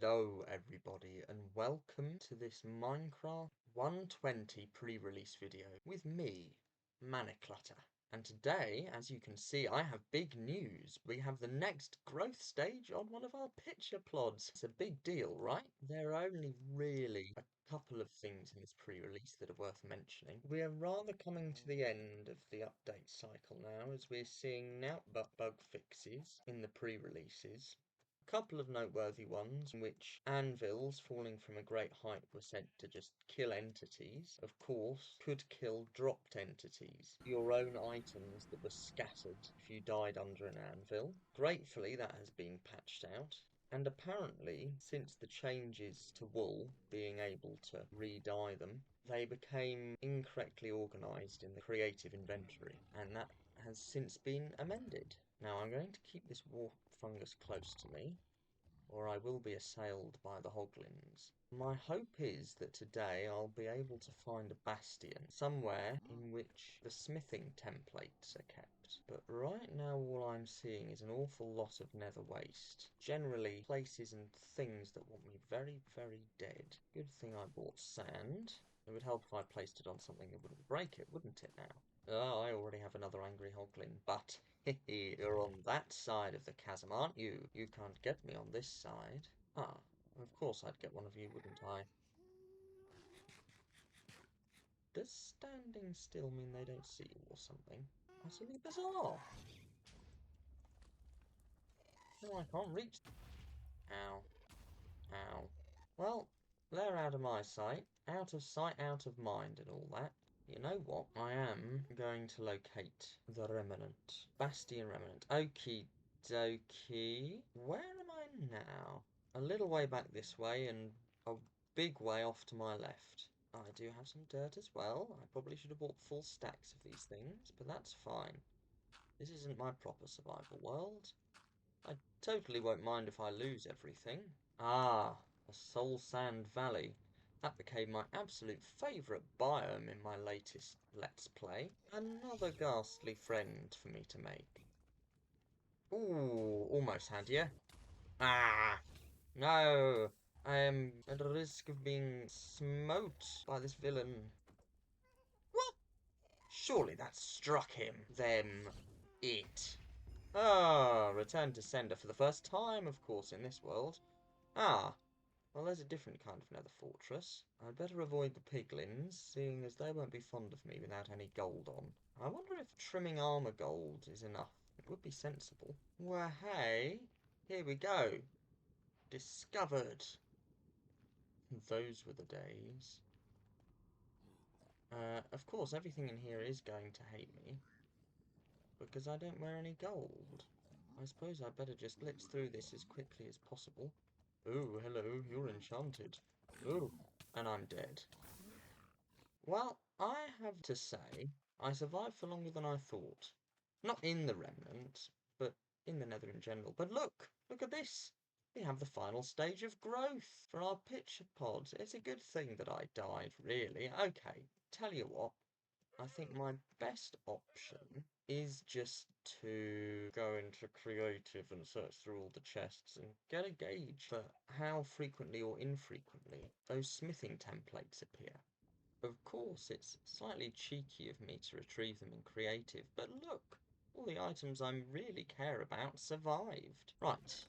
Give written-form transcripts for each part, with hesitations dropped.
Hello everybody and welcome to this Minecraft 120 pre-release video with me, Maniclutter. And today, as you can see, I have big news. We have the next growth stage on one of our picture plods. It's a big deal, right? There are only really a couple of things in this pre-release that are worth mentioning. We are rather coming to the end of the update cycle now, as we're seeing now bug fixes in the pre-releases. Couple of noteworthy ones in which anvils falling from a great height were said to just kill entities. Of course, could kill dropped entities, your own items that were scattered if you died under an anvil. Gratefully, that has been patched out. And apparently, since the changes to wool being able to re-dye them, they became incorrectly organised in the creative inventory, and that has since been amended. Now I'm going to keep this warp fungus close to me, or I will be assailed by the hoglins. My hope is that today I'll be able to find a bastion somewhere in which the smithing templates are kept. But right now all I'm seeing is an awful lot of nether waste. Generally places and things that want me very, very dead. Good thing I bought sand. It would help if I placed it on something that wouldn't break it, wouldn't it now? Oh, I already have another angry hoglin, but you're on that side of the chasm, aren't you? You can't get me on this side. Ah, of course I'd get one of you, wouldn't I? Does standing still mean they don't see you or something? Utterly bizarre. No, I can't reach. Ow. Ow. Well, they're out of my sight. Out of sight, out of mind and all that. You know what? I am going to locate the remnant. Bastion remnant. Okie dokie. Where am I now? A little way back this way and a big way off to my left. I do have some dirt as well. I probably should have bought full stacks of these things, but that's fine. This isn't my proper survival world. I totally won't mind if I lose everything. Ah, a Soul Sand Valley. That became my absolute favourite biome in my latest Let's Play. Another ghastly friend for me to make. Ooh, almost had you. Ah, no. I am at risk of being smote by this villain. What? Surely that struck him. Them. It. Ah, return to sender for the first time, of course, in this world. Ah, well, there's a different kind of nether fortress. I'd better avoid the piglins, seeing as they won't be fond of me without any gold on. I wonder if trimming armor gold is enough. It would be sensible. Well, hey, here we go. Discovered. Those were the days. Of course, everything in here is going to hate me, because I don't wear any gold. I suppose I'd better just blitz through this as quickly as possible. Oh, hello, you're enchanted. Oh, and I'm dead. Well, I have to say, I survived for longer than I thought. Not in the Remnant, but in the Nether in general. But look at this. We have the final stage of growth for our picture pods. It's a good thing that I died, really. Okay, tell you what, I think my best option is just to go into creative and search through all the chests and get a gauge for how frequently or infrequently those smithing templates appear. Of course, it's slightly cheeky of me to retrieve them in creative, but look, all the items I really care about survived. Right,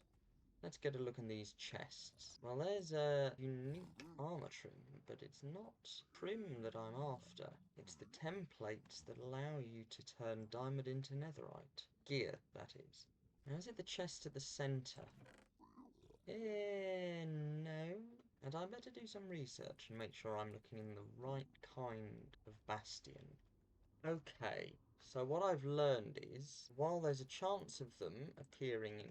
let's get a look in these chests. Well, there's a unique armor trim, but it's not trim that I'm after. It's the templates that allow you to turn diamond into netherite. Gear, that is. Now, is it the chest at the centre? No. And I better do some research and make sure I'm looking in the right kind of bastion. Okay, so what I've learned is, while there's a chance of them appearing in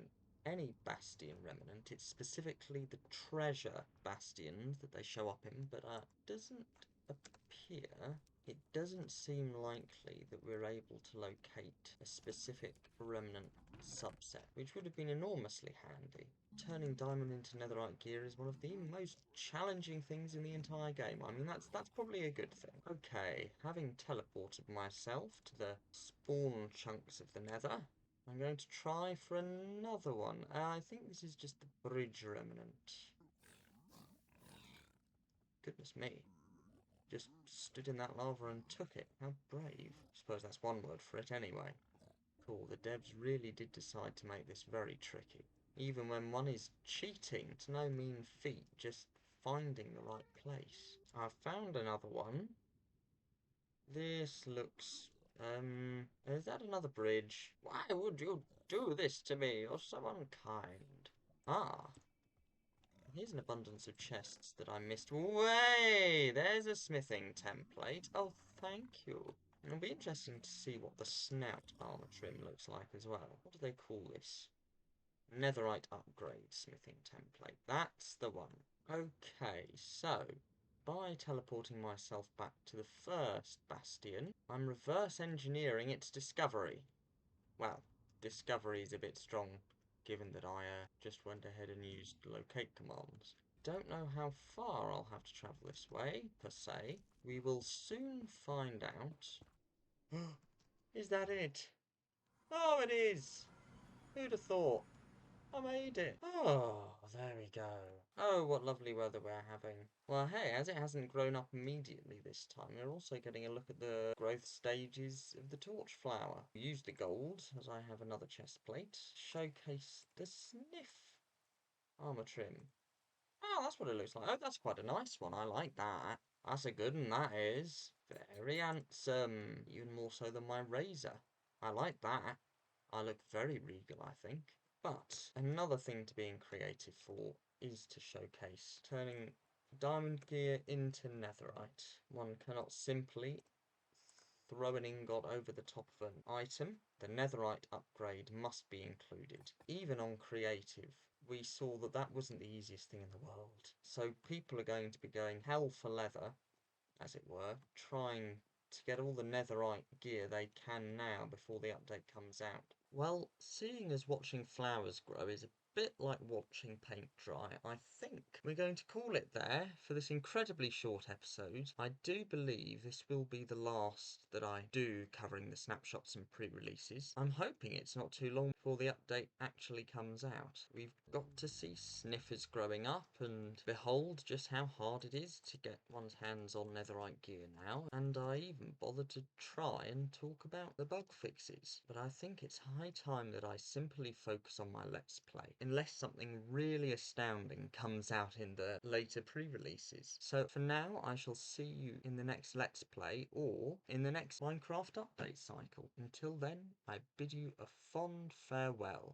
any bastion remnant, it's specifically the treasure bastions that they show up in, but doesn't appear. It doesn't seem likely that we're able to locate a specific remnant subset, which would have been enormously handy. Turning diamond into netherite gear is one of the most challenging things in the entire game. I mean, that's probably a good thing. Okay, having teleported myself to the spawn chunks of the nether, I'm going to try for another one. I think this is just the bridge remnant. Goodness me. Just stood in that lava and took it. How brave. I suppose that's one word for it anyway. Cool, the devs really did decide to make this very tricky. Even when one is cheating, it's no mean feat, just finding the right place. I've found another one. This looks... is that another bridge? Why would you do this to me? You're so unkind. Ah, here's an abundance of chests that I missed. Way! There's a smithing template. Oh, thank you. It'll be interesting to see what the snout armor trim looks like as well. What do they call this? Netherite upgrade smithing template. That's the one. Okay, so by teleporting myself back to the first bastion, I'm reverse engineering its discovery. Well, discovery is a bit strong, given that I just went ahead and used locate commands. Don't know how far I'll have to travel this way, per se. We will soon find out. Is that it? Oh, it is! Who'd have thought? I made it. Oh, there we go. Oh, what lovely weather we're having. Well, hey, as it hasn't grown up immediately this time, we're also getting a look at the growth stages of the torch flower. Use the gold, as I have another chest plate. Showcase the sniff armor trim. Oh, that's what it looks like. Oh, that's quite a nice one. I like that. That's a good one, that is. Very handsome. Even more so than my razor. I like that. I look very regal, I think. But another thing to being creative for is to showcase turning diamond gear into netherite. One cannot simply throw an ingot over the top of an item. The netherite upgrade must be included. Even on creative, we saw that that wasn't the easiest thing in the world. So people are going to be going hell for leather, as it were, trying to get all the netherite gear they can now before the update comes out. Well, seeing as watching flowers grow is a bit like watching paint dry, I think we're going to call it there for this incredibly short episode. I do believe this will be the last that I do covering the snapshots and pre-releases. I'm hoping it's not too long before the update actually comes out. We've got to see sniffers growing up and behold just how hard it is to get one's hands on netherite gear now, and I even bothered to try and talk about the bug fixes. But I think it's high time that I simply focus on my Let's Play, unless something really astounding comes out in the later pre-releases. So for now, I shall see you in the next Let's Play or in the next Minecraft update cycle. Until then, I bid you a fond farewell.